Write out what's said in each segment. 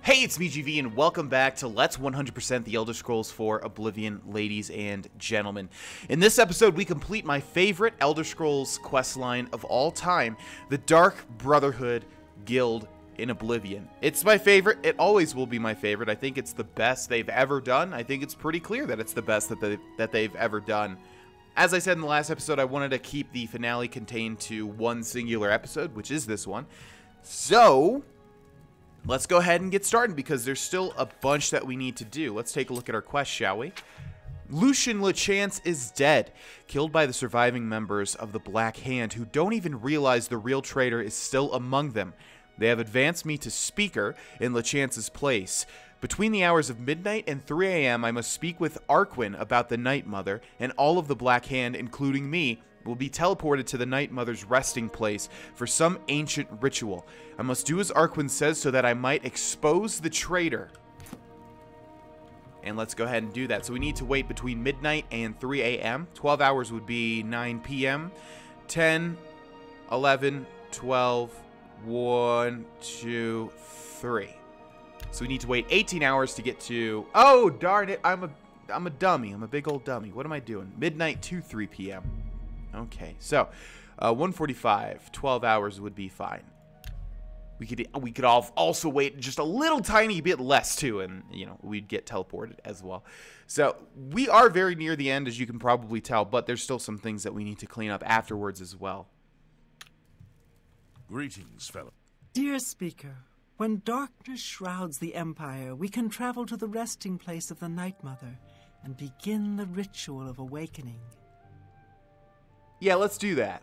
Hey, it's me, GV, and welcome back to Let's 100% The Elder Scrolls 4 Oblivion, ladies and gentlemen. In this episode, we complete my favorite Elder Scrolls questline of all time, the Dark Brotherhood Guild in Oblivion. It's my favorite. It always will be my favorite. I think it's the best they've ever done. I think it's pretty clear that it's the best that they've ever done. As I said in the last episode, I wanted to keep the finale contained to one singular episode, which is this one. So let's go ahead and get started because there's still a bunch that we need to do. Let's take a look at our quest, shall we? Lucian LeChance is dead, killed by the surviving members of the Black Hand who don't even realize the real traitor is still among them. They have advanced me to Speaker in LeChance's place. Between the hours of midnight and 3 a.m., I must speak with Arquin about the Night Mother, and all of the Black Hand, including me, will be teleported to the Night Mother's resting place for some ancient ritual. I must do as Arquin says so that I might expose the traitor. And let's go ahead and do that. So we need to wait between midnight and 3 a.m. 12 hours would be 9 p.m. 10, 11, 12, 1, 2, 3. So we need to wait 18 hours to get to... Oh, darn it. I'm a dummy. I'm a big old dummy. What am I doing? Midnight to 3 p.m. Okay, so 1:45, 12 hours would be fine. We could also wait just a little tiny bit less too, and you know we'd get teleported as well. So we are very near the end, as you can probably tell, but there's still some things that we need to clean up afterwards as well. Greetings, fellow. Dear Speaker, when darkness shrouds the Empire, we can travel to the resting place of the Night Mother and begin the ritual of awakening. Yeah, let's do that.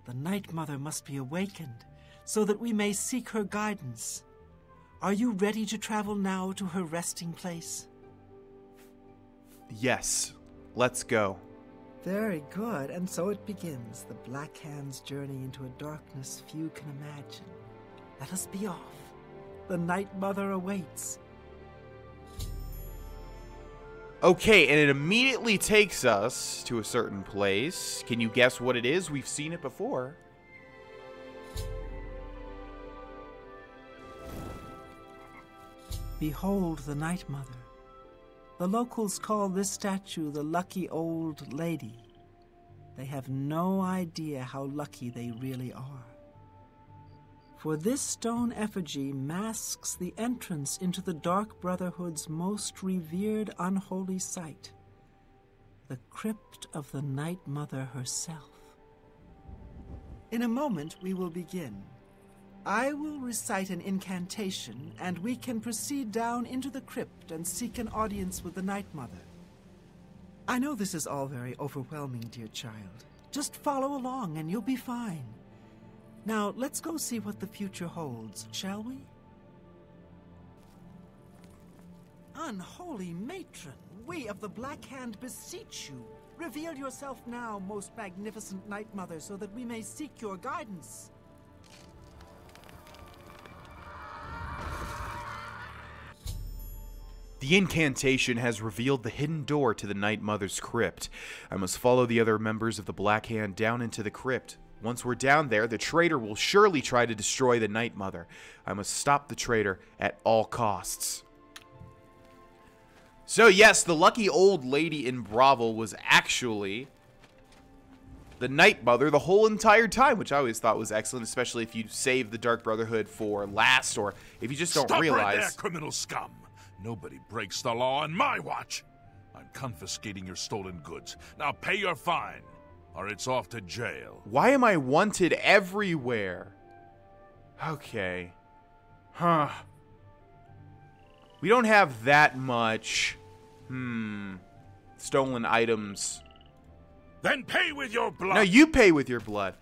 The Night Mother must be awakened so that we may seek her guidance. Are you ready to travel now to her resting place? Yes, let's go. Very good, and so it begins, the Black Hand's journey into a darkness few can imagine. Let us be off. The Night Mother awaits. Okay, and it immediately takes us to a certain place. Can you guess what it is? We've seen it before. Behold the Night Mother. The locals call this statue the Lucky Old Lady. They have no idea how lucky they really are. For this stone effigy masks the entrance into the Dark Brotherhood's most revered unholy site, the Crypt of the Night Mother herself. In a moment, we will begin. I will recite an incantation, and we can proceed down into the crypt and seek an audience with the Night Mother. I know this is all very overwhelming, dear child. Just follow along, and you'll be fine. Now, let's go see what the future holds, shall we? Unholy matron, we of the Black Hand beseech you. Reveal yourself now, most magnificent Night Mother, so that we may seek your guidance. The incantation has revealed the hidden door to the Night Mother's crypt. I must follow the other members of the Black Hand down into the crypt. Once we're down there, the traitor will surely try to destroy the Night Mother. I must stop the traitor at all costs. So yes, the lucky old lady in Bravo was actually the Night Mother the whole entire time, which I always thought was excellent, especially if you save the Dark Brotherhood for last, or if you just don't realize. Stop right there, criminal scum! Nobody breaks the law on my watch. I'm confiscating your stolen goods. Now pay your fine, or it's off to jail. Why am I wanted everywhere? Okay. Huh. We don't have that much. Stolen items. Then pay with your blood. No, you pay with your blood.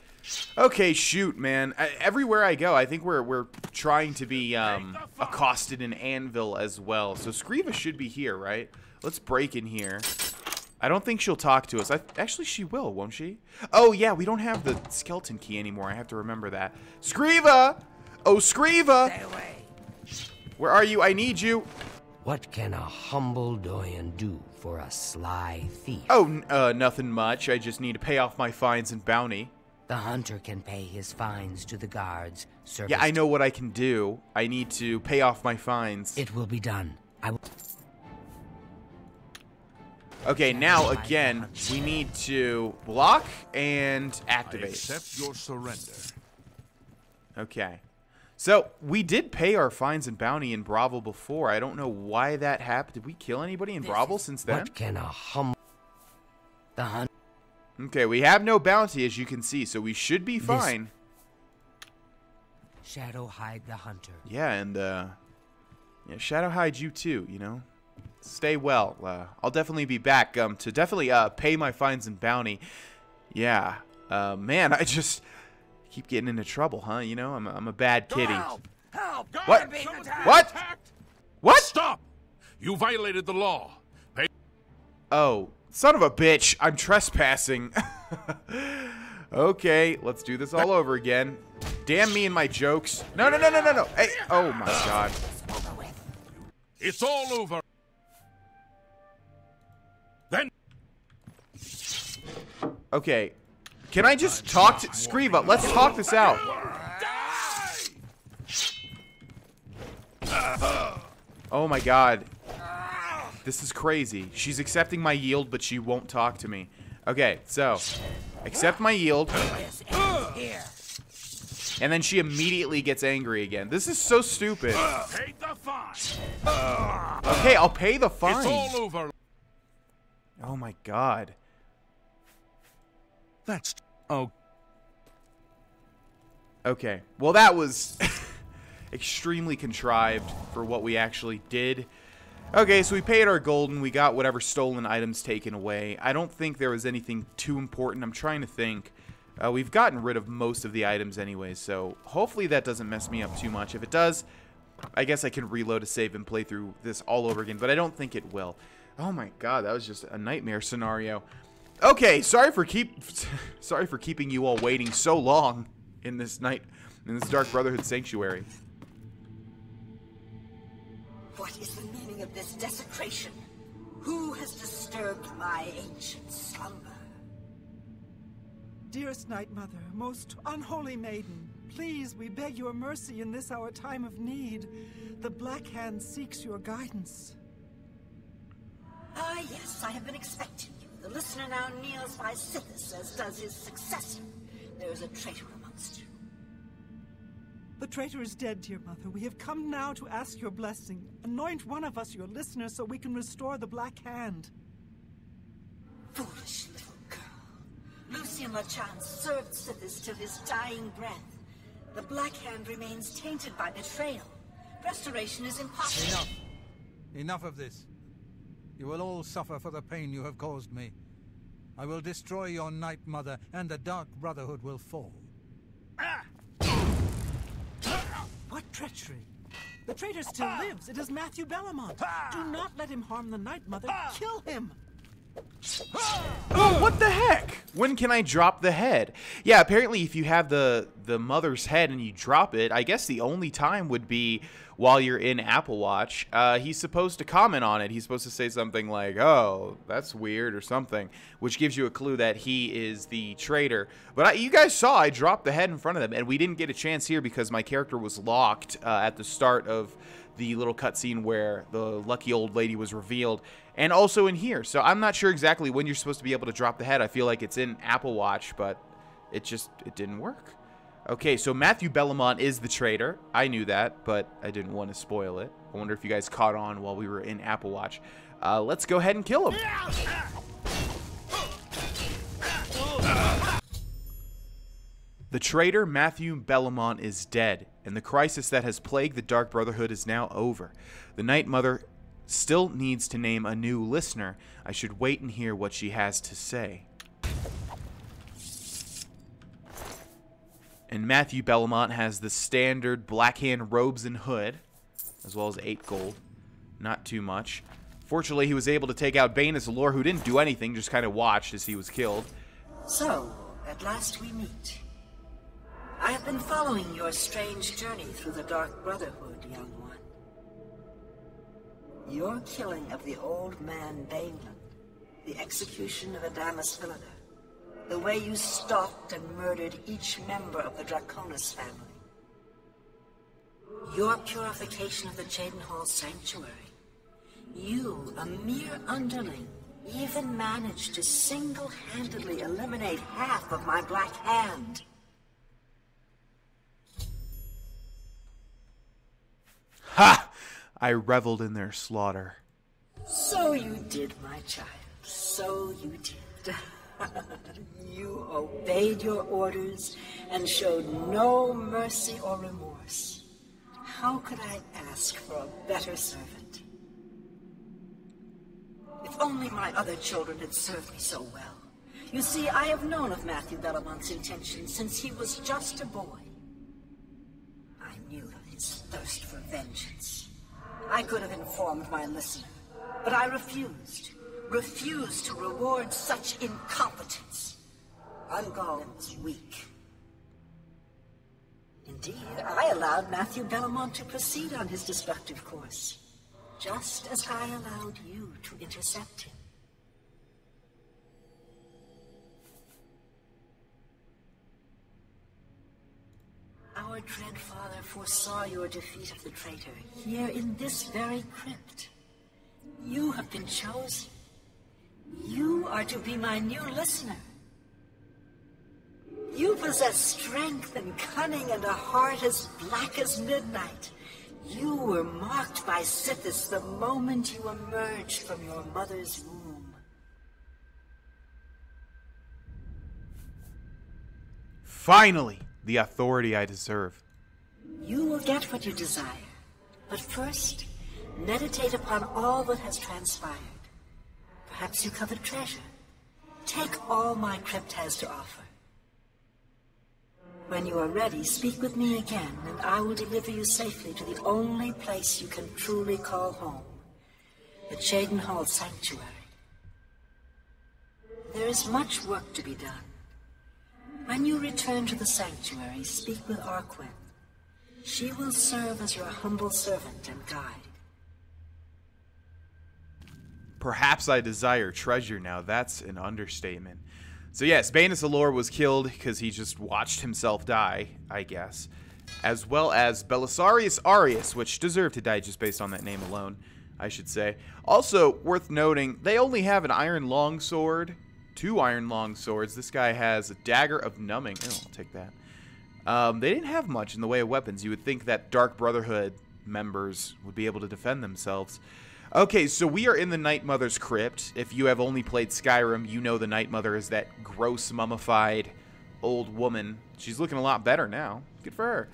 Okay, shoot, man. Everywhere I go, I think we're trying to be accosted in Anvil as well. So Skriva should be here, right? Let's break in here. I don't think she'll talk to us. Actually, she will, won't she? Oh, yeah, we don't have the skeleton key anymore. I have to remember that. Skriva! Oh, Skriva! Stay away. Where are you? I need you. What can a humble Doyen do for a sly thief? Oh, nothing much. I just need to pay off my fines and bounty. The hunter can pay his fines to the guards. Yeah, I know what I can do. I need to pay off my fines. It will be done. I will... Okay, now again, we need to block and activate. I accept your surrender. Okay. So, we did pay our fines and bounty in Bravo before. I don't know why that happened. Did we kill anybody in Bravo since then? What can a humble... The hunt... Okay, we have no bounty, as you can see, so we should be fine. Shadow hide the hunter. Yeah, and, yeah, Shadow hide you too, you know? Stay well. I'll definitely be back, to definitely, pay my fines and bounty. Yeah. Man, I just keep getting into trouble, huh? You know, I'm a bad kitty. Help! What? What? What? Stop! You violated the law. Pay. Oh, son of a bitch. I'm trespassing. Okay, let's do this all over again. Damn me and my jokes. No. Hey, oh my god. It's all over. Then. Okay. Can I just talk to Skriva? Let's talk this out. Oh my god. This is crazy. She's accepting my yield, but she won't talk to me. Okay, so accept my yield. And then she immediately gets angry again. This is so stupid. Pay the fine. Okay, I'll pay the fine. It's all over. Oh my god. That's oh. Okay. Well, that was extremely contrived for what we actually did. Okay, so we paid our gold and we got whatever stolen items taken away. I don't think there was anything too important. I'm trying to think. We've gotten rid of most of the items anyway, so hopefully that doesn't mess me up too much. If it does, I guess I can reload a save and play through this all over again, but I don't think it will. Oh my god, that was just a nightmare scenario. Okay, sorry for keeping you all waiting so long in this Dark Brotherhood sanctuary. What is the meaning of this desecration? Who has disturbed my ancient slumber? Dearest Night Mother, most unholy maiden, please, we beg your mercy in this our time of need. The Black Hand seeks your guidance. Ah, yes, I have been expecting you. The listener now kneels by Sithis, as does his successor. There is a traitor amongst you. The traitor is dead, dear mother. We have come now to ask your blessing. Anoint one of us your listener so we can restore the Black Hand. Foolish little girl. Lucien Lachance served Sithis till his dying breath. The Black Hand remains tainted by betrayal. Restoration is impossible. Enough. Enough of this. You will all suffer for the pain you have caused me. I will destroy your Night Mother, and the Dark Brotherhood will fall. What treachery? The traitor still lives. It is Matthew Bellomont. Do not let him harm the Night Mother. Kill him. Oh, what the heck? When can I drop the head? Yeah, apparently if you have the mother's head and you drop it, I guess the only time would be while you're in Apple Watch. He's supposed to comment on it. He's supposed to say something like, oh, that's weird or something, which gives you a clue that he is the traitor. But you guys saw I dropped the head in front of them, and we didn't get a chance here because my character was locked at the start of the little cutscene where the lucky old lady was revealed, and also in here. So I'm not sure exactly when you're supposed to be able to drop the head. I feel like it's in Apple Watch, but it didn't work. Okay, so Matthew Bellomont is the traitor. I knew that, but I didn't want to spoil it. I wonder if you guys caught on while we were in Apple Watch. Let's go ahead and kill him. The traitor Matthew Bellomont is dead, and the crisis that has plagued the Dark Brotherhood is now over. The Night Mother still needs to name a new listener. I should wait and hear what she has to say. And Matthew Bellomont has the standard Black Hand robes and hood, as well as 8 gold. Not too much. Fortunately, he was able to take out Bane as the Lord, who didn't do anything, just kind of watched as he was killed. So, at last we meet. I have been following your strange journey through the Dark Brotherhood, young one. Your killing of the old man Baneland, the execution of Adamus Philida, The way you stalked and murdered each member of the Draconis family. Your purification of the Cheydinhal Sanctuary. You, a mere underling, even managed to single-handedly eliminate half of my Black Hand. Ha! I reveled in their slaughter. So you did, my child. So you did. You obeyed your orders and showed no mercy or remorse. How could I ask for a better servant? If only my other children had served me so well. You see, I have known of Matthew Bellomont's intentions since he was just a boy. I knew of his thirst for vengeance. I could have informed my listener, but I refused. Refused to reward such incompetence. Ungol was weak. Indeed, I allowed Matthew Bellomont to proceed on his destructive course, just as I allowed you to intercept him. Our dread father foresaw your defeat of the traitor here in this very crypt. You have been chosen. You are to be my new listener. You possess strength and cunning and a heart as black as midnight. You were marked by Sithis the moment you emerged from your mother's womb. Finally, the authority I deserve. You will get what you desire. But first, meditate upon all that has transpired. Perhaps you covet treasure. Take all my crypt has to offer. When you are ready, speak with me again, and I will deliver you safely to the only place you can truly call home, the Cheydinhal Sanctuary. There is much work to be done. When you return to the sanctuary, speak with Arquin. She will serve as your humble servant and guide. Perhaps I desire treasure now. That's an understatement. So yes, Banus Allure was killed because he just watched himself die, I guess. As well as Belisarius Arius, which deserved to die just based on that name alone, I should say. Also, worth noting, they only have an iron longsword, 2 iron longswords. This guy has a dagger of numbing. Oh, I'll take that. They didn't have much in the way of weapons. You would think that Dark Brotherhood members would be able to defend themselves. Okay, so we are in the Night Mother's crypt. If you have only played Skyrim, you know the Night Mother is that gross, mummified old woman. She's looking a lot better now. Good for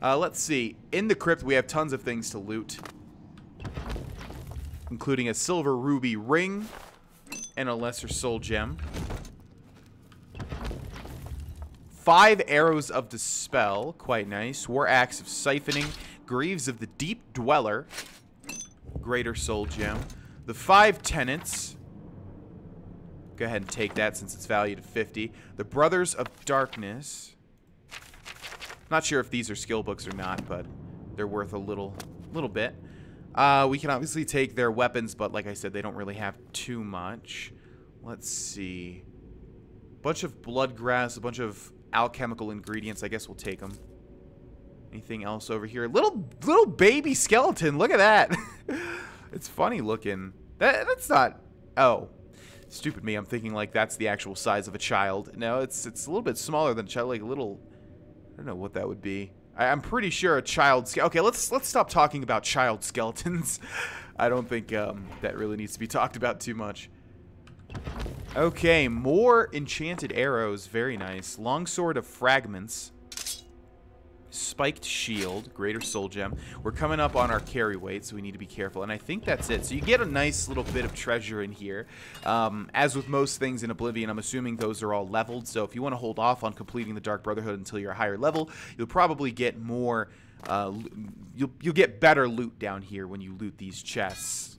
her. Let's see. In the crypt, we have tons of things to loot, including a silver ruby ring and a lesser soul gem. 5 arrows of dispel, quite nice. War axe of siphoning, greaves of the deep dweller, greater soul gem. The 5 tenets. Go ahead and take that since it's valued at 50. The Brothers of Darkness. Not sure if these are skill books or not, but they're worth a little bit. We can obviously take their weapons, but like I said, they don't really have too much. Let's see. Bunch of blood grass, a bunch of alchemical ingredients. I guess we'll take them. Anything else over here? Little baby skeleton. Look at that. It's funny looking. That's not. Oh, stupid me. I'm thinking like that's the actual size of a child. No, it's a little bit smaller than a child. Like a little. I don't know what that would be. I'm pretty sure a child. Okay, let's stop talking about child skeletons. I don't think that really needs to be talked about too much. Okay, more enchanted arrows. Very nice. Longsword of fragments. Spiked shield, greater soul gem. We're coming up on our carry weight, so we need to be careful. And I think that's it. So you get a nice little bit of treasure in here. As with most things in Oblivion, I'm assuming those are all leveled. So if you want to hold off on completing the Dark Brotherhood until you're a higher level, you'll probably get more. You'll get better loot down here when you loot these chests.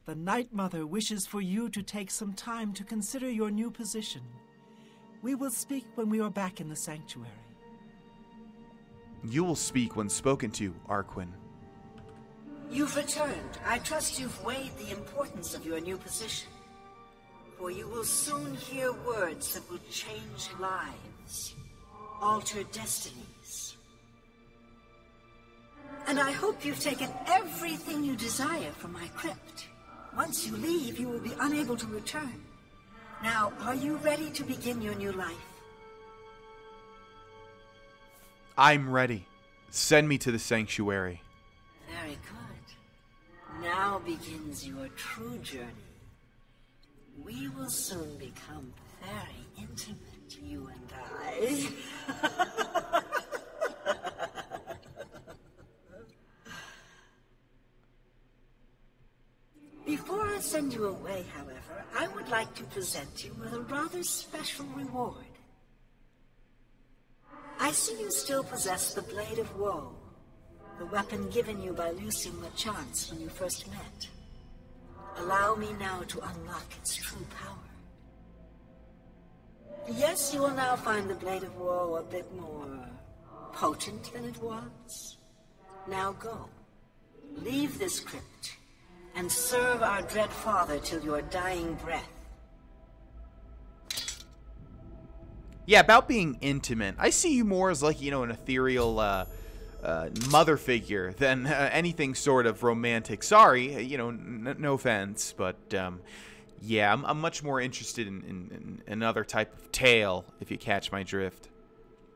The Night Mother wishes for you to take some time to consider your new position. We will speak when we are back in the sanctuary. You will speak when spoken to, Arquin. You've returned. I trust you've weighed the importance of your new position. For you will soon hear words that will change lives, alter destinies. And I hope you've taken everything you desire from my crypt. Once you leave, you will be unable to return. Now, are you ready to begin your new life? I'm ready. Send me to the sanctuary. Very good. Now begins your true journey. We will soon become very intimate, you and I. Before I send you away, however, I would like to present you with a rather special reward. I see you still possess the Blade of Woe, the weapon given you by Lucien LeChance when you first met. Allow me now to unlock its true power. Yes, you will now find the Blade of Woe a bit more potent than it was. Now go. Leave this crypt, and serve our dread father till your dying breath. Yeah, about being intimate. I see you more as like, an ethereal mother figure than anything sort of romantic. Sorry, no offense, but yeah, I'm much more interested in another type of tale, if you catch my drift.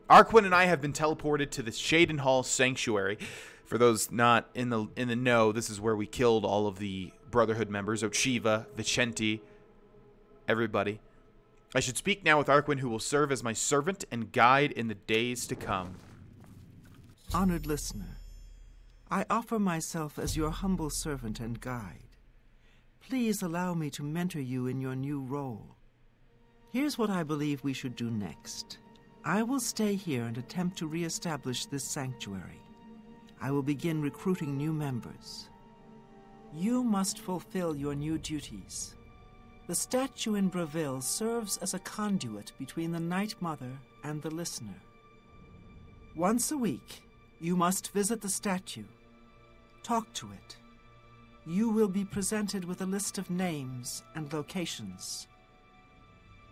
Arquin and I have been teleported to the Shaden Hall Sanctuary. For those not in the know, this is where we killed all of the Brotherhood members, Ochiva, Vicenti, everybody. I should speak now with Arquin, who will serve as my servant and guide in the days to come. Honored listener, I offer myself as your humble servant and guide. Please allow me to mentor you in your new role. Here's what I believe we should do next. I will stay here and attempt to re-establish this sanctuary. I will begin recruiting new members. You must fulfill your new duties. The statue in Breville serves as a conduit between the Night Mother and the listener. Once a week, you must visit the statue. Talk to it. You will be presented with a list of names and locations.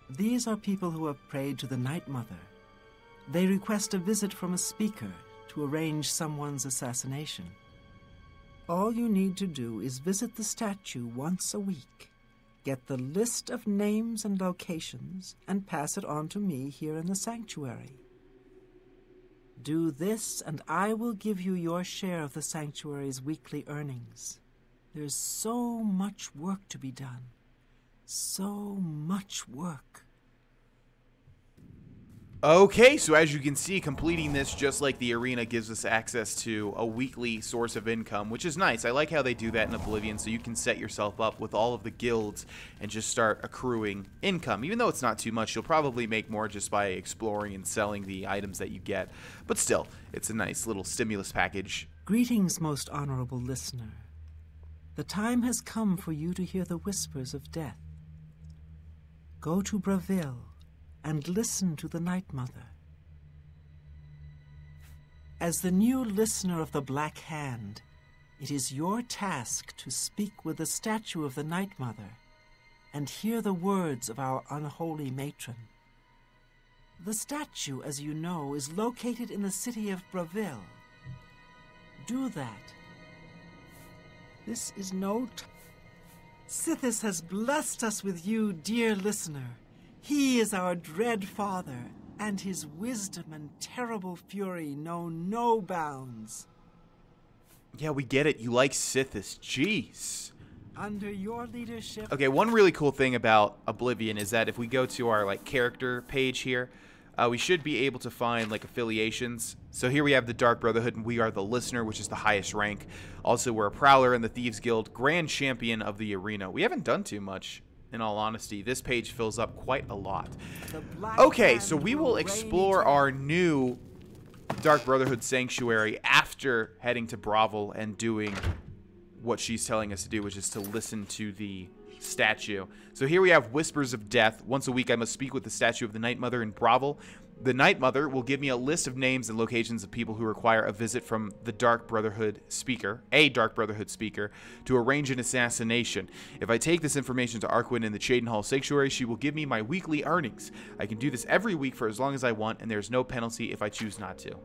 These are people who have prayed to the Night Mother. They request a visit from a speaker to arrange someone's assassination. All you need to do is visit the statue once a week, get the list of names and locations, and pass it on to me here in the sanctuary. Do this, and I will give you your share of the sanctuary's weekly earnings. There's so much work to be done. So much work. Okay, so as you can see, completing this just like the arena gives us access to a weekly source of income, which is nice. I like how they do that in Oblivion, so you can set yourself up with all of the guilds and just start accruing income. Even though it's not too much, you'll probably make more just by exploring and selling the items that you get. But still, it's a nice little stimulus package. Greetings, most honorable listener. The time has come for you to hear the whispers of death. Go to Breville and listen to the Night Mother. As the new listener of the Black Hand, it is your task to speak with the statue of the Night Mother and hear the words of our unholy matron. The statue, as you know, is located in the city of Breville. Do that. This is no Sithis has blessed us with you, dear listener. He is our dread father, and his wisdom and terrible fury know no bounds. Yeah, we get it. You like Sithis. Jeez. Under your leadership... Okay, one really cool thing about Oblivion is that if we go to our character page here, we should be able to find affiliations. So here we have the Dark Brotherhood, and we are the Listener, which is the highest rank. Also, we're a Prowler in the Thieves Guild, Grand Champion of the Arena. We haven't done too much, in all honesty. This page fills up quite a lot. Okay, so we will explore our new Dark Brotherhood Sanctuary after heading to Breville and doing what she's telling us to do, which is to listen to the statue. So here we have Whispers of Death. Once a week I must speak with the statue of the Night Mother in Breville. The Night Mother will give me a list of names and locations of people who require a visit from the Dark Brotherhood speaker, to arrange an assassination. If I take this information to Arquin in the Cheydinhal Sanctuary, she will give me my weekly earnings. I can do this every week for as long as I want, and there's no penalty if I choose not to.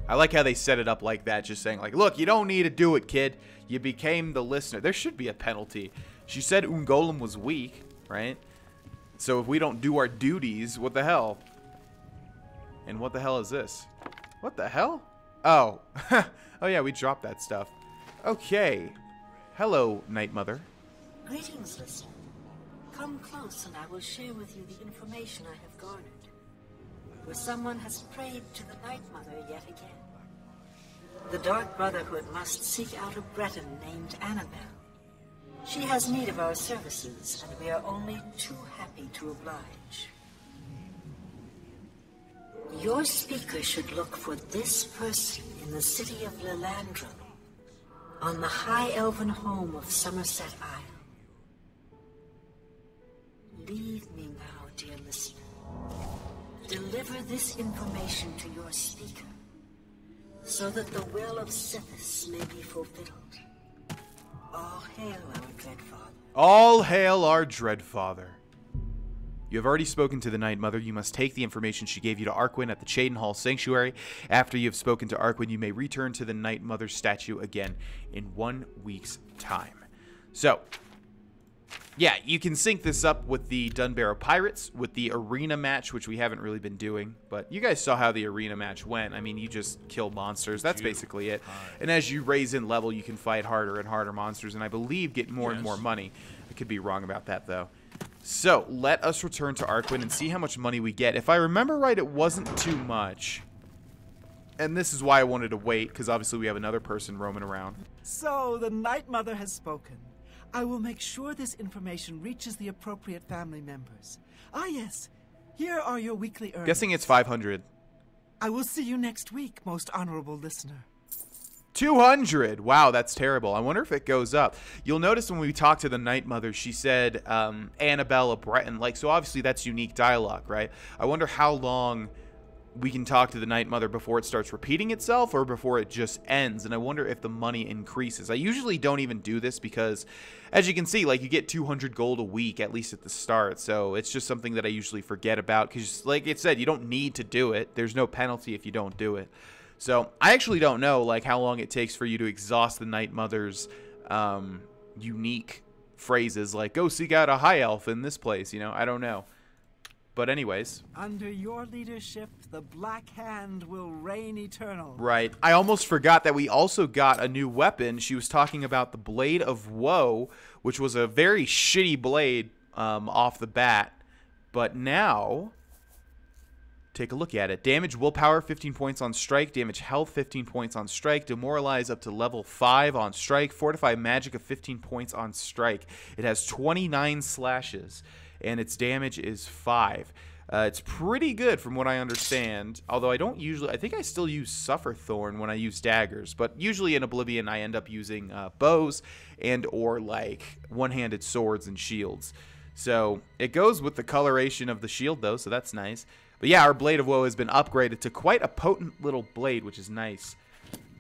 I like how they set it up like that, just saying, like, look, you don't need to do it, kid. You became the listener. There should be a penalty. She said Ungolem was weak, right? So if we don't do our duties, what the hell? And what the hell is this? What the hell? Oh. Oh yeah, we dropped that stuff. Okay. Hello, Night Mother. Greetings, listener. Come close and I will share with you the information I have garnered. For someone has prayed to the Night Mother yet again. The Dark Brotherhood must seek out a Breton named Annabelle. She has need of our services, and we are only too happy to oblige. Your speaker should look for this person in the city of Lilandro, on the high elven home of Somerset Isle. Leave me now, dear listener. Deliver this information to your speaker, so that the will of Sithis may be fulfilled. All hail our dread father. All hail our dread father. You have already spoken to the Night Mother. You must take the information she gave you to Arquin at the Cheydinhal Sanctuary. After you have spoken to Arquin, you may return to the Night Mother's statue again in 1 week's time. So, yeah, you can sync this up with the Dunbarrow Pirates, with the arena match, which we haven't really been doing. But you guys saw how the arena match went. I mean, you just kill monsters. That's basically it. And as you raise in level, you can fight harder and harder monsters, and I believe get more and more money. I could be wrong about that, though. So, let us return to Arquin and see how much money we get. If I remember right, it wasn't too much. And this is why I wanted to wait, because obviously we have another person roaming around. So, the Night Mother has spoken. I will make sure this information reaches the appropriate family members. Ah, yes. Here are your weekly earnings. Guessing it's 500. I will see you next week, most honorable listener. 200! Wow, that's terrible. I wonder if it goes up. You'll notice when we talked to the Night Mother, she said Annabelle, a Breton. Like, so obviously that's unique dialogue, right? I wonder how long we can talk to the Night Mother before it starts repeating itself or before it just ends. And I wonder if the money increases. I usually don't even do this because, as you can see, like, you get 200 gold a week, at least at the start. So it's just something that I usually forget about because, like it said, you don't need to do it. There's no penalty if you don't do it. So I actually don't know, like, how long it takes for you to exhaust the Night Mother's unique phrases, like, go seek out a high elf in this place, you know? I don't know. But anyways. Under your leadership, the Black Hand will reign eternal. Right. I almost forgot that we also got a new weapon. She was talking about the Blade of Woe, which was a very shitty blade off the bat. But now, take a look at it. Damage willpower, 15 points on strike. Damage health, 15 points on strike. Demoralize up to level 5 on strike. Fortify magic of 15 points on strike. It has 29 slashes, and its damage is 5. It's pretty good from what I understand, although I don't usually... I think I still use Suffer Thorn when I use daggers, but usually in Oblivion I end up using bows and or, like, one-handed swords and shields. So it goes with the coloration of the shield, though, so that's nice. But yeah, our Blade of Woe has been upgraded to quite a potent little blade, which is nice.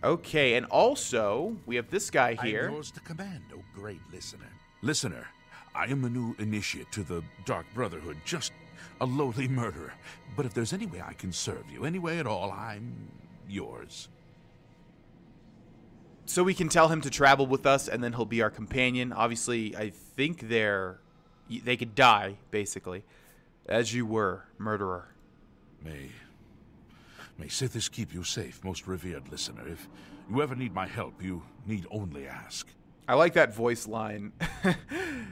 Okay, and also, we have this guy here. I'm yours to command, O great listener. Listener, I am a new initiate to the Dark Brotherhood, just a lowly murderer. But if there's any way I can serve you, any way at all, I'm yours. So we can tell him to travel with us, and then he'll be our companion. Obviously, I think they could die, basically, as you were, murderer. May Sithis keep you safe, most revered listener. If you ever need my help, you need only ask. I like that voice line,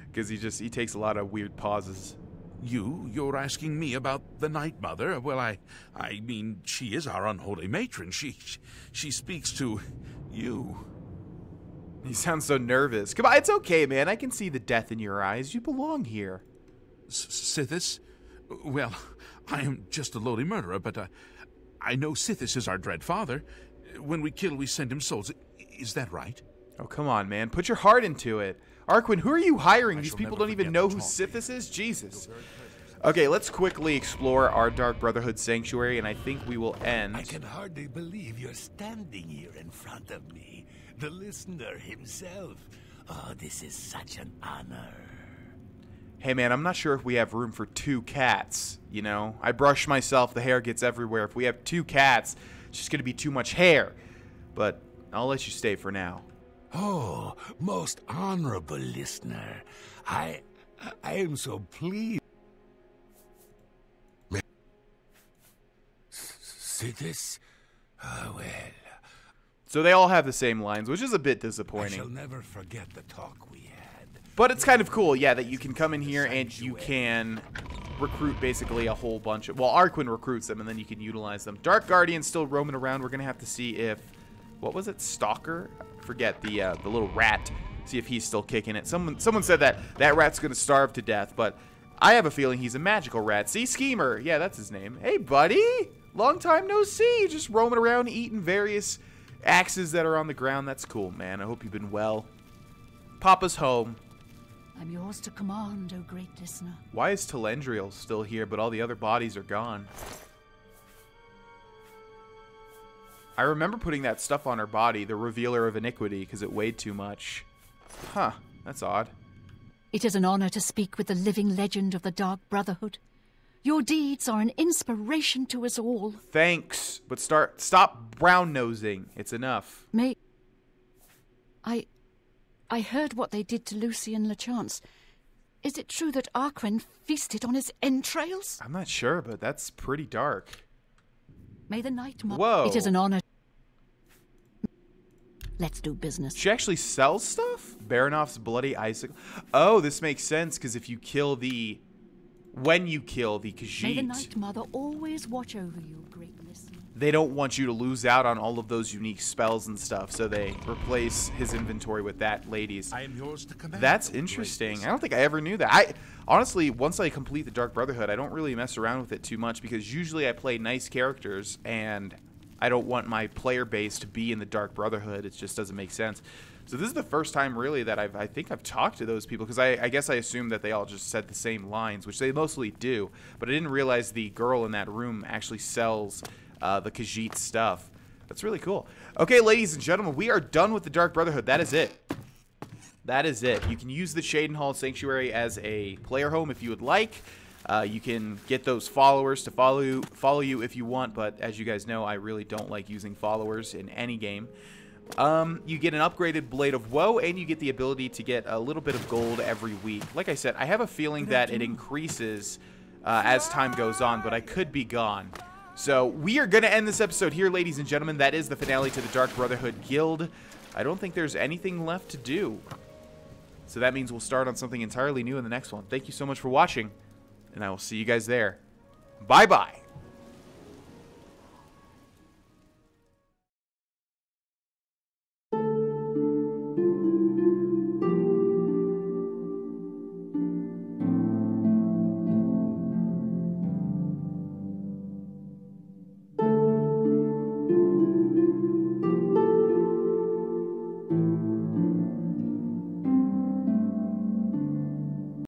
because he takes a lot of weird pauses. You're asking me about the Night Mother? Well, I mean, she is our unholy matron. She speaks to you. He sounds so nervous. Come on, it's okay, man. I can see the death in your eyes. You belong here. Sithis? Well, I am just a lowly murderer, but I know Sithis is our dread father. When we kill, we send him souls. Is that right? Oh, come on, man. Put your heart into it. Arquin, who are you hiring? These people don't even know who Sithis is? Jesus. Okay, let's quickly explore our Dark Brotherhood sanctuary, and I think we will end. I can hardly believe you're standing here in front of me, the listener himself. Oh, this is such an honor. Hey man, I'm not sure if we have room for 2 cats, you know? I brush myself, the hair gets everywhere. If we have 2 cats, it's just gonna be too much hair. But I'll let you stay for now. Oh, most honorable listener. I am so pleased. See this? Ah, well. So they all have the same lines, which is a bit I disappointing. shall never forget the talk we had. But it's kind of cool, yeah, that you can come in here and you can recruit basically a whole bunch of... Well, Arquin recruits them, and then you can utilize them. Dark Guardian's still roaming around. We're going to have to see if... What was it? Stalker? I forget, the little rat. See if he's still kicking it. Someone said that rat's going to starve to death, but I have a feeling he's a magical rat. See, Schemer. Yeah, that's his name. Hey, buddy. Long time no see. Just roaming around eating various axes that are on the ground. That's cool, man. I hope you've been well. Papa's home. I'm yours to command, O great listener. Why is Telendriel still here, but all the other bodies are gone? I remember putting that stuff on her body, the Revealer of Iniquity, because it weighed too much. Huh, that's odd. It is an honor to speak with the living legend of the Dark Brotherhood. Your deeds are an inspiration to us all. Thanks, but stop brown-nosing. It's enough. I heard what they did to Lucien LeChance. Is it true that Arquin feasted on his entrails? I'm not sure, but that's pretty dark. May the Night Mother... Whoa. It is an honor... Let's do business. She actually sells stuff? Baronoff's Bloody Icicle. Oh, this makes sense, because if you kill the... When you kill the Khajiit... May the Night Mother always watch over you, great listener. They don't want you to lose out on all of those unique spells and stuff, so they replace his inventory with that, ladies. I am yours to command. That's interesting. I don't think I ever knew that. Honestly, once I complete the Dark Brotherhood, I don't really mess around with it too much, because usually I play nice characters, and I don't want my player base to be in the Dark Brotherhood. It just doesn't make sense. So this is the first time, really, that I think I've talked to those people, because I guess I assumed that they all just said the same lines, which they mostly do, but I didn't realize the girl in that room actually sells the Khajiit stuff. That's really cool. Okay, ladies and gentlemen, we are done with the Dark Brotherhood. That is it. That is it. You can use the Shadenhall Sanctuary as a player home if you would like. You can get those followers to follow you if you want, but as you guys know, I really don't like using followers in any game. You get an upgraded Blade of Woe, and you get the ability to get a little bit of gold every week. Like I said, I have a feeling that it increases as time goes on, but I could be gone. So we are going to end this episode here, ladies and gentlemen. That is the finale to the Dark Brotherhood Guild. I don't think there's anything left to do. So that means we'll start on something entirely new in the next one. Thank you so much for watching, and I will see you guys there. Bye-bye.